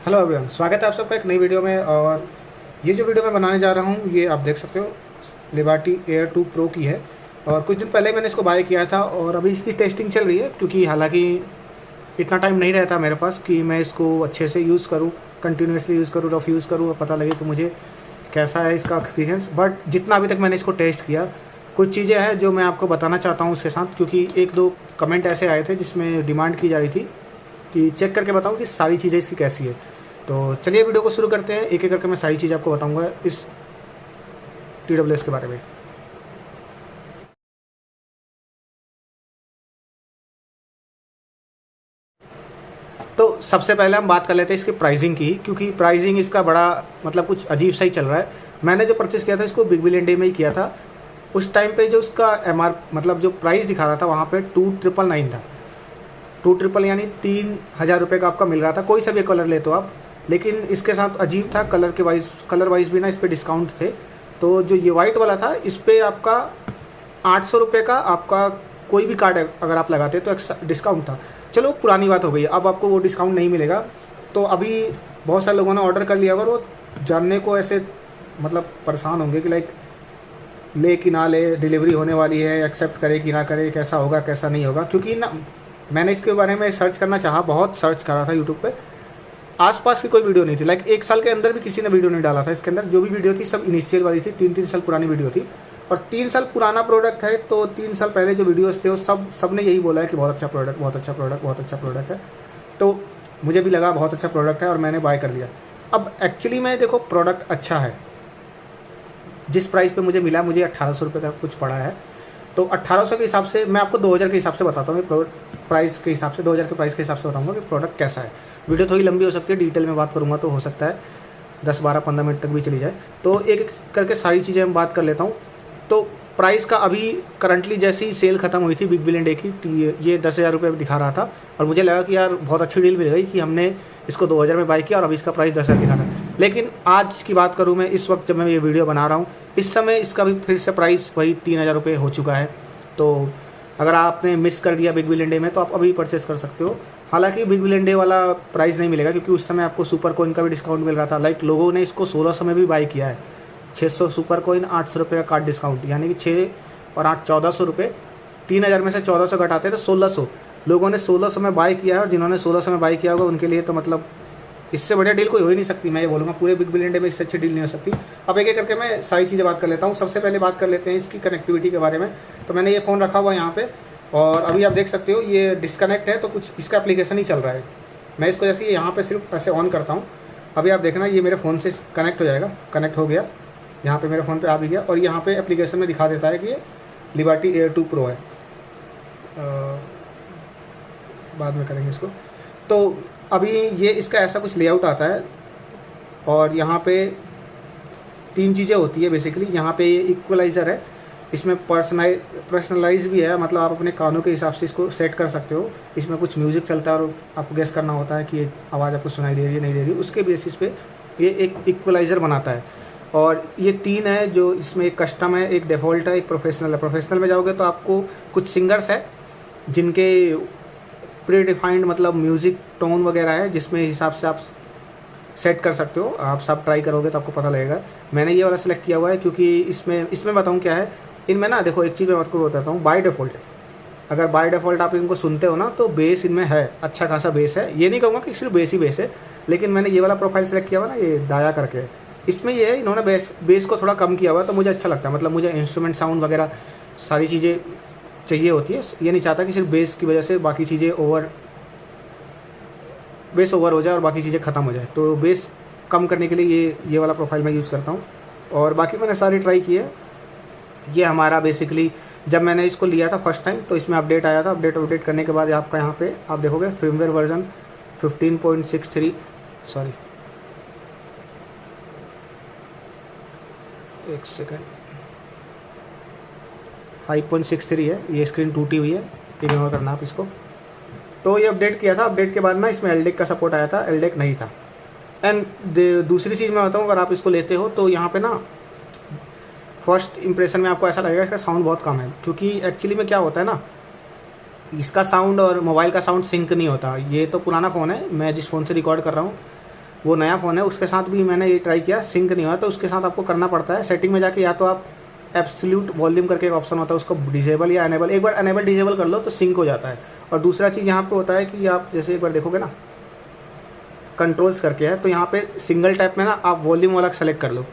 Hello everyone, स्वागत है आप सबका एक नई वीडियो में। और ये जो वीडियो मैं बनाने जा रहा हूँ ये आप देख सकते हो लिबर्टी एयर 2 प्रो की है। और कुछ दिन पहले मैंने इसको बाय किया था और अभी इसकी टेस्टिंग चल रही है, क्योंकि हालांकि इतना टाइम नहीं रहता मेरे पास कि मैं इसको अच्छे से यूज़ करूँ, कंटिन्यूसली यूज़ करूँ, रफ यूज़ करूँ और पता लगे कि मुझे कैसा है इसका एक्सपीरियंस। बट जितना अभी तक मैंने इसको टेस्ट किया, कुछ चीज़ें हैं जो मैं आपको बताना चाहता हूँ उसके साथ, क्योंकि एक दो कमेंट ऐसे आए थे जिसमें डिमांड की जा रही थी कि चेक करके बताऊँ कि सारी चीज़ें इसकी कैसी है। तो चलिए वीडियो को शुरू करते हैं। एक एक करके मैं सारी चीज़ आपको बताऊंगा इस TWS के बारे में। तो सबसे पहले हम बात कर लेते हैं इसकी प्राइसिंग की, क्योंकि प्राइसिंग इसका बड़ा मतलब कुछ अजीब सा ही चल रहा है। मैंने जो परचेज़ किया था इसको बिग बिलियन डे में ही किया था। उस टाइम पे जो उसका MR मतलब जो प्राइस दिखा रहा था वहाँ पे 2999 था। 2 ट्रिपल यानी 3000 रुपये का आपका मिल रहा था, कोई सा भी कलर ले तो आप। लेकिन इसके साथ अजीब था, कलर वाइज भी ना इस पर डिस्काउंट थे। तो जो ये वाइट वाला था इस पर आपका 800 रुपये का आपका कोई भी कार्ड अगर आप लगाते तो एक्स्ट्रा डिस्काउंट था। चलो पुरानी बात हो गई, अब आपको वो डिस्काउंट नहीं मिलेगा। तो अभी बहुत सारे लोगों ने ऑर्डर कर लिया और वो जानने को ऐसे मतलब परेशान होंगे कि लाइक ले कि ना ले, डिलीवरी होने वाली है, एक्सेप्ट करे कि ना करे, कैसा होगा कैसा नहीं होगा। क्योंकि ना मैंने इसके बारे में सर्च करना चाहा, बहुत सर्च करा था यूट्यूब पे, आसपास की कोई वीडियो नहीं थी। लाइक 1 साल के अंदर भी किसी ने वीडियो नहीं डाला था इसके अंदर। जो भी वीडियो थी सब इनिशियल वाली थी, 3-3 साल पुरानी वीडियो थी। और 3 साल पुराना प्रोडक्ट है तो 3 साल पहले जो वीडियोस थे वो सब ने यही बोला है कि बहुत अच्छा प्रोडक्ट, बहुत अच्छा प्रोडक्ट, बहुत अच्छा प्रोडक्ट है। तो मुझे भी लगा बहुत अच्छा प्रोडक्ट है और मैंने बाय कर लिया। अब एक्चुअली में देखो प्रोडक्ट अच्छा है, जिस प्राइस पे मुझे मिला मुझे 1800 रुपये का कुछ पड़ा है। तो 1800 के हिसाब से मैं आपको 2000 के हिसाब से बताता हूँ, प्राइस के हिसाब से 2000 के प्राइस के हिसाब से बताऊँगा कि प्रोडक्ट कैसा है। वीडियो थोड़ी लंबी हो सकती है, डिटेल में बात करूँगा तो हो सकता है 10-12-15 मिनट तक भी चली जाए। तो एक एक करके सारी चीज़ें हम बात कर लेता हूँ। तो प्राइस का अभी करंटली जैसी सेल खत्म हुई थी बिग बिलियन डे की, ये 10,000 रुपये दिखा रहा था और मुझे लगा कि यार बहुत अच्छी डील मिल गई कि हमने इसको 2000 में बाय किया और अभी इसका प्राइस 10,000 दिखा रहा है। लेकिन आज की बात करूँ मैं, इस वक्त जब मैं ये वीडियो बना रहा हूँ इस समय इसका भी फिर से प्राइस वही 3000 रुपये हो चुका है। तो अगर आपने मिस कर दिया बिग बिलियन डे में तो आप अभी परचेस कर सकते हो। हालांकि बिग बिलियन डे वाला प्राइस नहीं मिलेगा, क्योंकि उस समय आपको सुपर कॉइन का भी डिस्काउंट मिल रहा था। लाइक लोगों ने इसको 1600 में भी बाई किया है। 600 सुपर कॉइन, 800 रुपये का कार्ड डिस्काउंट, यानी कि 6 और 8 1400 रुपये। 3000 में से 1400 घटाते तो 1600 लोगों ने 1600 में बाई किया है। और जिन्होंने 1600 में बाई किया होगा उनके लिए तो मतलब इससे बढ़िया डील कोई हो ही नहीं सकती। मैं ये बोलूँगा पूरे बिग बिलियन डे में इससे अच्छी डील नहीं हो सकती। अब एक एक करके मैं सारी चीज़ें बात कर लेता हूँ। सबसे पहले बात कर लेते हैं इसकी कनेक्टिविटी के बारे में। तो मैंने ये फ़ोन रखा हुआ है यहाँ पे और अभी आप देख सकते हो ये डिस्कनेक्ट है, तो कुछ इसका एप्लीकेशन ही चल रहा है। मैं इसको जैसे यहाँ पे सिर्फ ऐसे ऑन करता हूँ, अभी आप देखना ये मेरे फ़ोन से कनेक्ट हो जाएगा। कनेक्ट हो गया, यहाँ पे मेरे फ़ोन पे आ भी गया और यहाँ पे एप्लीकेशन में दिखा देता है कि ये लिबर्टी एयर 2 प्रो है। बाद में करेंगे इसको। तो अभी ये इसका ऐसा कुछ लेआउट आता है और यहाँ पे 3 चीज़ें होती है बेसिकली। यहाँ पे ये इक्वलाइज़र है, इसमें पर्सनलाइज भी है, मतलब आप अपने कानों के हिसाब से इसको सेट कर सकते हो। इसमें कुछ म्यूज़िक चलता है और आपको गेस करना होता है कि ये आवाज़ आपको सुनाई दे रही है नहीं दे रही, उसके बेसिस पे ये एक इक्वलाइज़र बनाता है। और ये 3 है जो इसमें, एक कस्टम है, एक डिफ़ॉल्ट है, एक प्रोफेशनल है। प्रोफेशनल में जाओगे तो आपको कुछ सिंगर्स है जिनके प्री डिफाइंड मतलब म्यूज़िक टोन वगैरह है, जिसमें हिसाब से आप सेट कर सकते हो। आप सब ट्राई करोगे तो आपको पता लगेगा। मैंने ये वाला सेलेक्ट किया हुआ है क्योंकि इसमें बताऊँ क्या है इनमें ना। देखो एक चीज़ मैं आपको बताता हूँ, बाय डिफ़ॉल्ट अगर बाय डिफ़ॉल्ट आप इनको सुनते हो ना तो बेस इनमें है, अच्छा खासा बेस है। ये नहीं कहूँगा कि सिर्फ बेस ही बेस है, लेकिन मैंने ये वाला प्रोफाइल सेलेक्ट किया हुआ ना, ये दाया करके, इसमें ये है इन्होंने बेस को थोड़ा कम किया हुआ है, तो मुझे अच्छा लगता है। मतलब मुझे इंस्ट्रूमेंट साउंड वगैरह सारी चीज़ें चाहिए होती है। ये नहीं चाहता कि सिर्फ बेस की वजह से बाकी चीज़ें बेस ओवर हो जाए और बाकी चीज़ें ख़त्म हो जाए। तो बेस कम करने के लिए ये वाला प्रोफाइल मैं यूज़ करता हूँ। और बाकी मैंने सारी ट्राई की है। ये हमारा बेसिकली जब मैंने इसको लिया था फर्स्ट टाइम तो इसमें अपडेट आया था। अपडेट करने के बाद आपका यहाँ पे आप देखोगे फर्मवेयर वर्जन 15.63, सॉरी एक सेकेंड, 5.63 है। ये स्क्रीन टूटी हुई है, इग्नोर करना आप इसको। तो ये अपडेट किया था। अपडेट के बाद ना इसमें एलडेक का सपोर्ट आया था, एलडेक नहीं था। एंड दूसरी चीज़ मैं बताऊँ, अगर आप इसको लेते हो तो यहाँ पे ना फर्स्ट इंप्रेशन में आपको ऐसा लगेगा इसका साउंड बहुत कम है, क्योंकि एक्चुअली में क्या होता है ना, इसका साउंड और मोबाइल का साउंड सिंक नहीं होता। ये तो पुराना फ़ोन है, मैं जिस फ़ोन से रिकॉर्ड कर रहा हूँ वो नया फ़ोन है, उसके साथ भी मैंने ये ट्राई किया, सिंक नहीं हुआ। तो उसके साथ आपको करना पड़ता है सेटिंग में जाके, या तो आप एब्सोल्यूट वॉल्यूम करके एक ऑप्शन होता है, उसको डिजेबल या अनेबल, एक बार अनेबल डिजेबल कर लो तो सिंक हो जाता है। और दूसरा चीज़ यहाँ पे होता है कि आप जैसे एक बार देखोगे ना, कंट्रोल्स करके है, तो यहाँ पे सिंगल टैप में ना आप वॉल्यूम वाला सेलेक्ट कर लो,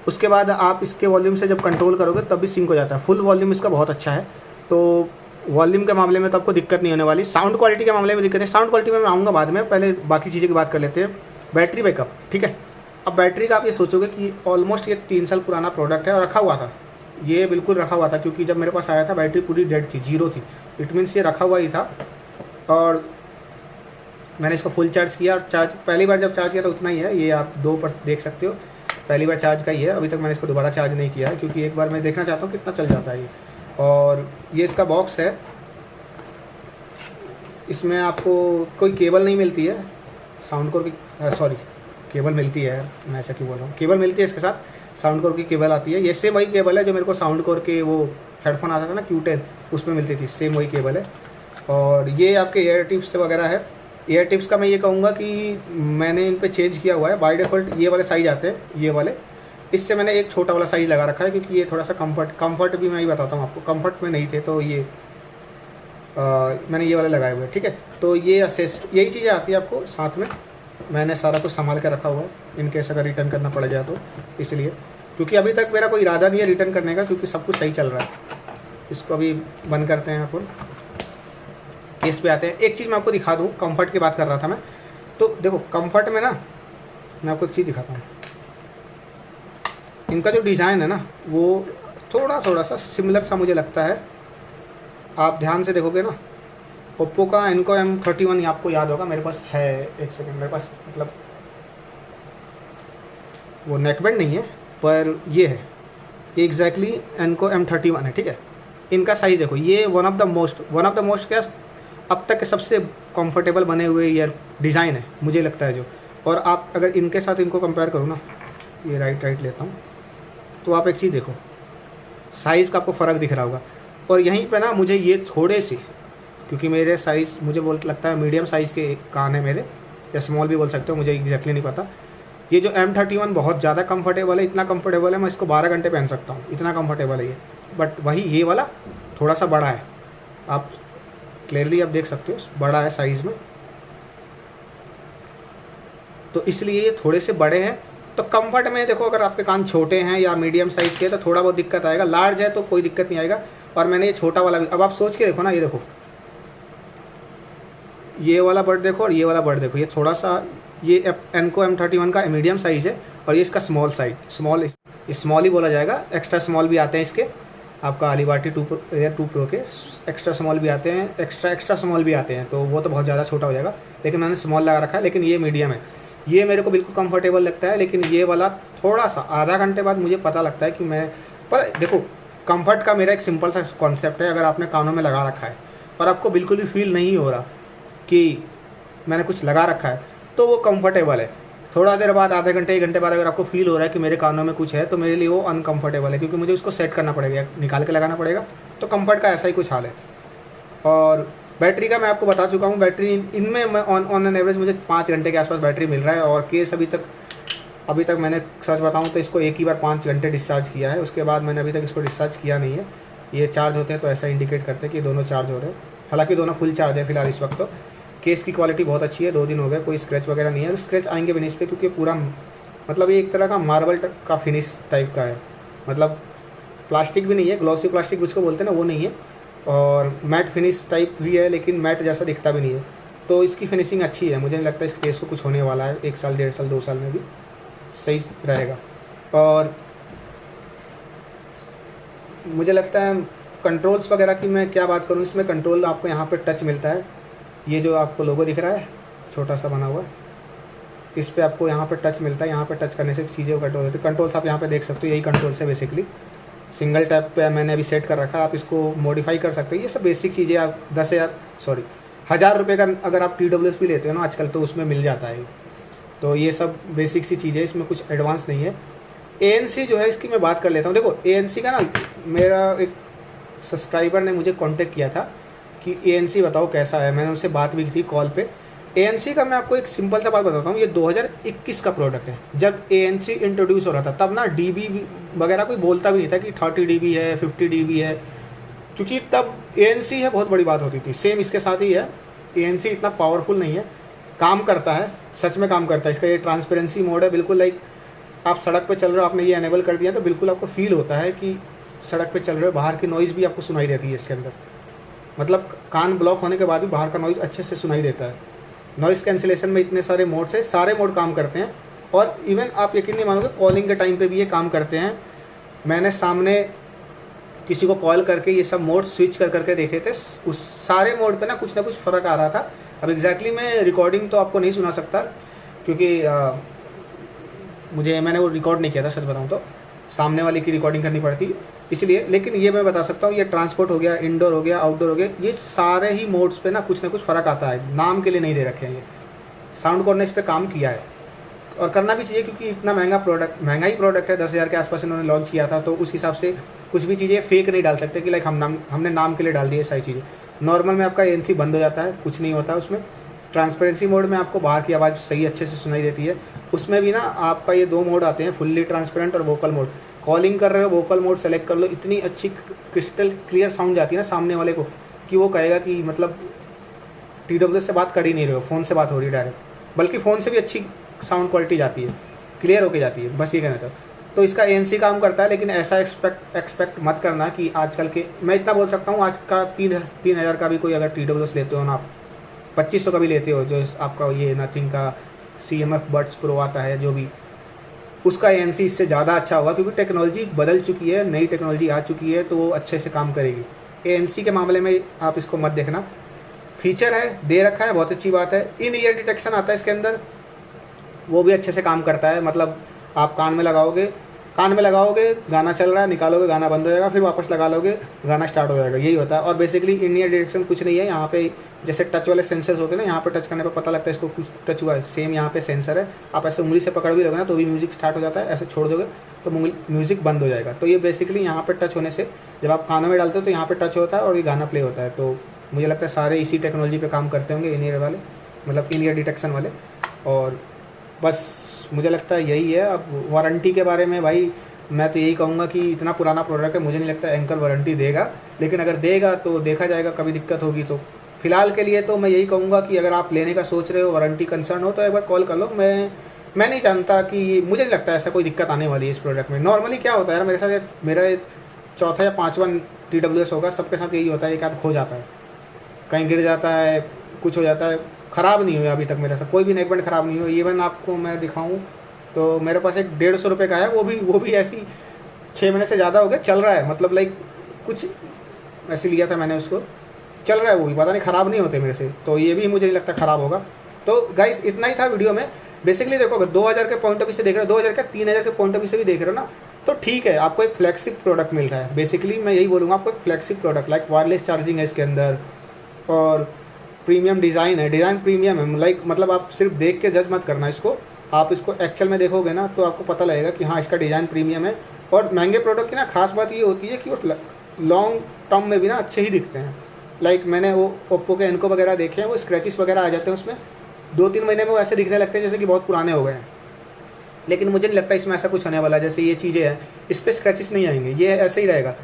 उसके बाद आप इसके वॉल्यूम से जब कंट्रोल करोगे तब भी सिंक हो जाता है। फुल वॉल्यूम इसका बहुत अच्छा है, तो वॉल्यूम के मामले में तो आपको दिक्कत नहीं होने वाली। साउंड क्वालिटी के मामले में दिक्कत है, साउंड क्वालिटी में मैं आऊँगा बाद में, पहले बाकी चीज़ें की बात कर लेते हैं। बैटरी बैकअप, ठीक है। अब बैटरी का आप ये सोचोगे कि ऑलमोस्ट ये 3 साल पुराना प्रोडक्ट है और रखा हुआ था, ये बिल्कुल रखा हुआ था, क्योंकि जब मेरे पास आया था बैटरी पूरी डेड थी, जीरो थी। इट मीन्स ये रखा हुआ ही था। और मैंने इसको फुल चार्ज किया, और चार्ज पहली बार जब चार्ज किया तो उतना ही है, ये आप 2 पर देख सकते हो, पहली बार चार्ज का ही है। अभी तक मैंने इसको दोबारा चार्ज नहीं किया है, क्योंकि एक बार मैं देखना चाहता हूँ कितना चल जाता है ये। और ये इसका बॉक्स है, इसमें आपको कोई केबल नहीं मिलती है, साउंड कोर की सॉरी केबल मिलती है, मैं ऐसा क्यों बोल रहा हूँ, केबल मिलती है इसके साथ, साउंड कोर की केबल आती है। ये सेम वही केबल है जो मेरे को साउंड कोर के वो हेडफोन आता था ना Q10, उसमें मिलती थी, सेम वही केबल है। और ये आपके एयर टिप्स वगैरह है। एयर टिप्स का मैं ये कहूँगा कि मैंने इन पे चेंज किया हुआ है, बाय डिफ़ॉल्ट ये वाले साइज़ आते हैं, ये वाले, इससे मैंने एक छोटा वाला साइज़ लगा रखा है, क्योंकि ये थोड़ा सा कंफर्ट भी मैं ही बताता हूँ आपको, कंफर्ट में नहीं थे तो ये मैंने ये वाले लगाए हुए हैं, ठीक है। तो ये असेस यही चीज़ें आती है आपको साथ में, मैंने सारा कुछ संभाल कर रखा हुआ है, इनकेस अगर रिटर्न करना पड़ जाए तो, इसलिए, क्योंकि अभी तक मेरा कोई इरादा नहीं है रिटर्न करने का, क्योंकि सब कुछ सही चल रहा है। इसको अभी बंद करते हैं, अपन केस पे आते हैं। एक चीज़ मैं आपको दिखा दूँ, कंफर्ट की बात कर रहा था मैं, तो देखो कंफर्ट में ना मैं आपको एक चीज़ दिखाता हूँ, इनका जो डिज़ाइन है ना वो थोड़ा सा सिमिलर सा मुझे लगता है। आप ध्यान से देखोगे ना, ओप्पो का एनको M31 आपको याद होगा, मेरे पास है, एक सेकंड, मेरे पास मतलब वो नेकबैंड नहीं है, पर ये है, ये एग्जैक्टली एनको M31 है, ठीक है। इनका साइज़ देखो, ये वन ऑफ द मोस्ट क्या अब तक के सबसे कंफर्टेबल बने हुए ईयर डिज़ाइन है मुझे लगता है जो। और आप अगर इनके साथ इनको कंपेयर करो ना, ये राइट लेता हूँ, तो आप एक चीज़ देखो, साइज़ का आपको फ़र्क दिख रहा होगा। और यहीं पे ना मुझे ये थोड़े से, क्योंकि मेरे साइज़ मुझे लगता है मीडियम साइज़ के कान है मेरे, या स्मॉल भी बोल सकते हो, मुझे एग्जैक्टली नहीं पता। ये जो M31 बहुत ज़्यादा कंफर्टेबल है, इतना कंफर्टेबल है मैं इसको 12 घंटे पहन सकता हूँ, इतना कंफर्टेबल है ये। बट वही ये वाला थोड़ा सा बड़ा है, आप क्लियरली आप देख सकते हो, बड़ा है साइज़ में, तो इसलिए ये थोड़े से बड़े हैं। तो कंफर्ट में देखो, अगर आपके कान छोटे हैं या मीडियम साइज़ के तो थोड़ा बहुत दिक्कत आएगा, लार्ज है तो कोई दिक्कत नहीं आएगा। और मैंने ये छोटा वाला भी, अब आप सोच के देखो ना, ये देखो ये वाला बर्ड देखो और ये वाला बर्ड देखो, ये थोड़ा सा, ये एनको M31 का मीडियम साइज़ है, और ये इसका स्मॉल साइज, स्मॉल ही बोला जाएगा, एक्स्ट्रा स्मॉल भी आते हैं इसके, आपका अलीबाटी 2 प्रो के एक्स्ट्रा स्मॉल भी आते हैं, एक्स्ट्रा स्मॉल भी आते हैं, तो वो तो बहुत ज़्यादा छोटा हो जाएगा, लेकिन मैंने स्मॉल लगा रखा है। लेकिन ये मीडियम है, ये मेरे को बिल्कुल कंफर्टेबल लगता है। लेकिन ये वाला थोड़ा सा आधा घंटे बाद मुझे पता लगता है कि मैं, पर देखो कंफर्ट का मेरा एक सिंपल सा कॉन्सेप्ट है, अगर आपने कानों में लगा रखा है और आपको बिल्कुल भी फील नहीं हो रहा कि मैंने कुछ लगा रखा है, तो वो कंफर्टेबल है। थोड़ा देर बाद, आधे घंटे 1 घंटे बाद अगर आपको फील हो रहा है कि मेरे कानों में कुछ है, तो मेरे लिए वो अनकंफर्टेबल है, क्योंकि मुझे उसको सेट करना पड़ेगा, निकाल के लगाना पड़ेगा। तो कंफर्ट का ऐसा ही कुछ हाल है। और बैटरी का मैं आपको बता चुका हूँ, बैटरी इनमें मैं ऑन एन एवरेज मुझे 5 घंटे के आसपास बैटरी मिल रहा है। और केस अभी तक मैंने सच बताऊँ तो इसको एक ही बार 5 घंटे डिस्चार्ज किया है, उसके बाद मैंने अभी तक इसको डिस्चार्ज किया नहीं है। ये चार्ज होते हैं तो ऐसा इंडिकेट करते हैं कि दोनों चार्ज हो रहे हैं, हालांकि दोनों फुल चार्ज है फिलहाल इस वक्त। तो केस की क्वालिटी बहुत अच्छी है, 2 दिन हो गए, कोई स्क्रैच वगैरह नहीं है। स्क्रैच आएंगे भी नहीं इस पर, क्योंकि पूरा मतलब ये एक तरह का मार्बल का फिनिश टाइप का है, मतलब प्लास्टिक भी नहीं है, ग्लॉसी प्लास्टिक जिसको बोलते हैं ना, वो नहीं है। और मैट फिनिश टाइप भी है, लेकिन मैट जैसा दिखता भी नहीं है। तो इसकी फिनिशिंग अच्छी है, मुझे नहीं लगता इस केस को कुछ होने वाला है, 1 साल 1.5 साल 2 साल में भी सही रहेगा। और मुझे लगता है कंट्रोल्स वगैरह की मैं क्या बात करूँ, इसमें कंट्रोल आपको यहाँ पे टच मिलता है, ये जो आपको लोगो दिख रहा है छोटा सा बना हुआ है, इस पे आपको यहाँ पे टच मिलता है। यहाँ पे टच करने से चीज़ें कंट्रोल होती है। कंट्रोल्स आप यहाँ पे देख सकते हो, यही कंट्रोल्स है बेसिकली। सिंगल टैप पे मैंने अभी सेट कर रखा है, आप इसको मॉडिफाई कर सकते हो। ये सब बेसिक चीज़ें आप 10,000 रुपये का अगर आप TWS भी लेते हो ना आजकल, तो उसमें मिल जाता है। तो ये सब बेसिक सी चीज़ें, इसमें कुछ एडवांस नहीं है। ANC जो है इसकी मैं बात कर लेता हूँ। देखो ANC का ना, मेरा एक सब्सक्राइबर ने मुझे कांटेक्ट किया था कि ANC बताओ कैसा है, मैंने उससे बात भी की थी कॉल पे। ANC का मैं आपको एक सिंपल सा बात बताता हूँ, ये 2021 का प्रोडक्ट है। जब ANC इंट्रोड्यूस हो रहा था तब ना डीबी वगैरह कोई बोलता भी नहीं था कि 30 डीबी है, 50 डीबी है, क्योंकि तब ANC है बहुत बड़ी बात होती थी। सेम इसके साथ ही है, ANC इतना पावरफुल नहीं है, काम करता है, सच में काम करता है। इसका ये ट्रांसपेरेंसी मोड है, बिल्कुल लाइक आप सड़क पे चल रहे हो, आपने ये एनेबल कर दिया तो बिल्कुल आपको फील होता है कि सड़क पे चल रहे हो, बाहर की नॉइज़ भी आपको सुनाई देती है इसके अंदर। मतलब कान ब्लॉक होने के बाद भी बाहर का नॉइज़ अच्छे से सुनाई देता है। नॉइज़ कैंसिलेशन में इतने सारे मोड से सारे मोड काम करते हैं, और इवन आप यकीन नहीं मानोगे कॉलिंग के टाइम पे भी ये काम करते हैं। मैंने सामने किसी को कॉल करके ये सब मोड स्विच कर करके देखे थे, उस सारे मोड पे ना कुछ फ़र्क आ रहा था। अब एग्जैक्टली मैं रिकॉर्डिंग तो आपको नहीं सुना सकता, क्योंकि मैंने वो रिकॉर्ड नहीं किया था, सच बताऊँ तो सामने वाले की रिकॉर्डिंग करनी पड़ती इसलिए। लेकिन ये मैं बता सकता हूँ, ये ट्रांसपोर्ट हो गया, इंडोर हो गया, आउटडोर हो गया, ये सारे ही मोड्स पे ना कुछ फ़र्क आता है। नाम के लिए नहीं दे रखे हैं ये, साउंड कोर ने इस पर काम किया है और करना भी चाहिए, क्योंकि इतना महंगा ही प्रोडक्ट है। 10,000 के आसपास इन्होंने लॉन्च किया था, तो उस हिसाब से कुछ भी चीज़ें फेक नहीं डाल सकते कि लाइक हमने नाम के लिए डाल दिए सारी चीज़ें। नॉर्मल में आपका ANC बंद हो जाता है, कुछ नहीं होता उसमें। ट्रांसपेरेंसी मोड में आपको बाहर की आवाज़ सही अच्छे से सुनाई देती है। उसमें भी ना आपका ये 2 मोड आते हैं, फुल्ली ट्रांसपेरेंट और वोकल मोड। कॉलिंग कर रहे हो, वोकल मोड सेलेक्ट कर लो, इतनी अच्छी क्रिस्टल क्लियर साउंड जाती है ना सामने वाले को कि वो कहेगा कि मतलब TWS से बात कर ही नहीं रहे हो, फ़ोन से बात हो रही है डायरेक्ट। बल्कि फ़ोन से भी अच्छी साउंड क्वालिटी जाती है, क्लियर होके जाती है, बस ये कहना था। तो इसका ANC काम करता है, लेकिन ऐसा एक्सपेक्ट मत करना कि आजकल के, मैं इतना बोल सकता हूँ, आज का 3,000 का भी कोई अगर TWS लेते हो ना आप, 2500 का भी लेते हो, जो आपका ये नथिंग का CMF बड्स प्रो आता है जो भी, उसका ANC इससे ज़्यादा अच्छा होगा, क्योंकि टेक्नोलॉजी बदल चुकी है, नई टेक्नोलॉजी आ चुकी है, तो वो अच्छे से काम करेगी। ANC के मामले में आप इसको मत देखना, फीचर है दे रखा है, बहुत अच्छी बात है। इन ईयर डिटेक्शन आता है इसके अंदर, वो भी अच्छे से काम करता है। मतलब आप कान में लगाओगे, गाना चल रहा है, निकालोगे गाना बंद हो जाएगा, फिर वापस लगा लोगे, गाना स्टार्ट हो जाएगा, यही होता है। और बेसिकली इन ईयर डिटेक्शन कुछ नहीं है, यहाँ पे जैसे टच वाले सेंसर्स होते हैं ना, यहाँ पे टच करने पे पता लगता है इसको कुछ टच हुआ है, सेम यहाँ पे सेंसर है। आप ऐसे उंगली से पकड़ भी लोगे ना तो भी म्यूजिक स्टार्ट हो जाता है, ऐसे छोड़ दोगे तो म्यूजिक बंद हो जाएगा। तो ये बेसिकली यहाँ पे टच होने से, जब आप कानों में डालते हो तो यहाँ पे टच होता है और ये गाना प्ले होता है। तो मुझे लगता है सारे इसी टेक्नोलॉजी पे काम करते होंगे, इन ईयर वाले, मतलब इन ईयर डिटेक्शन वाले। और बस मुझे लगता है यही है। अब वारंटी के बारे में भाई मैं तो यही कहूँगा कि इतना पुराना प्रोडक्ट है, मुझे नहीं लगता एंकर वारंटी देगा, लेकिन अगर देगा तो देखा जाएगा, कभी दिक्कत होगी तो। फिलहाल के लिए तो मैं यही कहूँगा कि अगर आप लेने का सोच रहे हो, वारंटी कंसर्न हो, तो एक बार कॉल कर लो। मैं नहीं जानता कि, मुझे नहीं लगता ऐसा कोई दिक्कत आने वाली है इस प्रोडक्ट में। नॉर्मली क्या होता है यार, मेरे साथ मेरा 4था या 5वां TWS होगा, सबके साथ यही होता है, एक आध खो जाता है, कहीं गिर जाता है, कुछ हो जाता है। ख़राब नहीं हुआ अभी तक मेरे साथ, कोई भी नेकबैंड ख़राब नहीं हुआ। इवन आपको मैं दिखाऊँ तो मेरे पास एक 150 रुपये का है, वो भी ऐसी 6 महीने से ज़्यादा हो गया, चल रहा है। मतलब लाइक कुछ ऐसे लिया था मैंने उसको, चल रहा है, वो भी पता नहीं ख़राब नहीं होते मेरे से, तो ये भी मुझे नहीं लगता ख़राब होगा। तो गाइस इतना ही था वीडियो में। बेसिकली देखो, अगर 2000 के पॉइंट ऑफ व्यू से देख रहे हो, 2000 का 3000 के पॉइंट ऑफ व्यू से भी देख रहे हो ना, तो ठीक है, आपको एक फ्लैगशिप प्रोडक्ट मिल रहा है। बेसिकली मैं यही बोलूँगा, आपको एक flagship product, like wireless charging है इसके अंदर, और प्रीमियम डिज़ाइन है, डिज़ाइन प्रीमियम है। लाइक मतलब आप सिर्फ देख के जज मत करना इसको, आप इसको एक्चुअल में देखोगे ना तो आपको पता लगेगा कि हाँ, इसका डिज़ाइन प्रीमियम है। और महंगे प्रोडक्ट की ना खास बात ये होती है कि वो लॉन्ग टर्म में भी ना अच्छे ही दिखते हैं। लाइक मैंने वो ओप्पो के एनको वगैरह देखे हैं, वो स्क्रैचेस वगैरह आ जाते हैं उसमें, 2-3 महीने में वो ऐसे दिखने लगते हैं जैसे कि बहुत पुराने हो गए हैं। लेकिन मुझे नहीं लगता इसमें ऐसा कुछ होने वाला। जैसे ये चीज़ें हैं, इस पर स्क्रैचेस नहीं आएंगे, ये ऐसे ही रहेगा।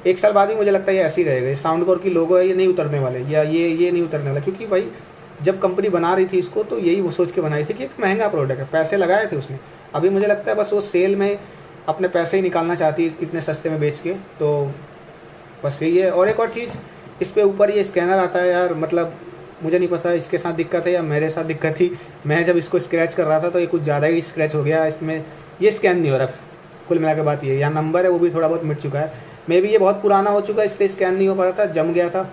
1 साल बाद भी मुझे लगता है ये ऐसे ही रहेगा। ये साउंड कोर की लोगो है, ये नहीं उतरने वाले, या ये नहीं उतरने वाला, क्योंकि भाई जब कंपनी बना रही थी इसको तो यही वो सोच के बनाई थी कि एक महंगा प्रोडक्ट है, पैसे लगाए थे उसने। अभी मुझे लगता है बस वो सेल में अपने पैसे ही निकालना चाहती है इतने सस्ते में बेच के, तो बस यही है। और एक और चीज़, इस पे ऊपर ये स्कैनर आता है यार, मतलब मुझे नहीं पता इसके साथ दिक्कत है या मेरे साथ दिक्कत थी। मैं जब इसको स्क्रैच कर रहा था तो ये कुछ ज़्यादा ही स्क्रैच हो गया, इसमें ये स्कैन नहीं हो रहा। कुल मिला के बात ये, यहाँ नंबर है वो भी थोड़ा बहुत मिट चुका है, मे बी ये बहुत पुराना हो चुका है इसलिए स्कैन नहीं हो पा रहा था, जम गया था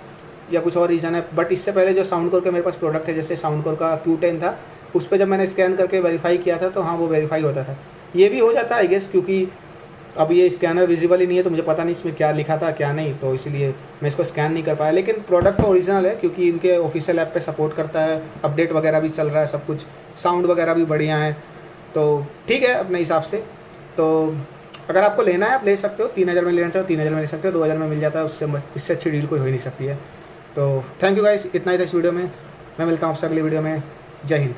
या कुछ और रीज़न है। बट इससे पहले जो साउंड कोर के मेरे पास प्रोडक्ट है, जैसे साउंड कोर का Q10 था, उस पर जब मैंने स्कैन करके वेरीफाई किया था तो हाँ, वो वेरीफाई होता था। ये भी हो जाता है आई गेस, क्योंकि अब ये स्कैनर विजिबल ही नहीं है तो मुझे पता नहीं इसमें क्या लिखा था क्या नहीं, तो इसलिए मैं इसको स्कैन नहीं कर पाया। लेकिन प्रोडक्ट तो ओरिजिनल है, क्योंकि इनके ऑफिशियल ऐप पे सपोर्ट करता है, अपडेट वगैरह भी चल रहा है, सब कुछ साउंड वगैरह भी बढ़िया है, तो ठीक है अपने हिसाब से। तो अगर आपको लेना है आप ले सकते हो, 3000 में लेना चाहो 3000 में ले सकते हो, 2000 में मिल जाता है, इससे अच्छी डील कोई हो ही नहीं सकती है। तो थैंक यू गाइस, इतना ही था इस वीडियो में। मैं मिलता हूँ आपसे अगली वीडियो में। जय हिंद।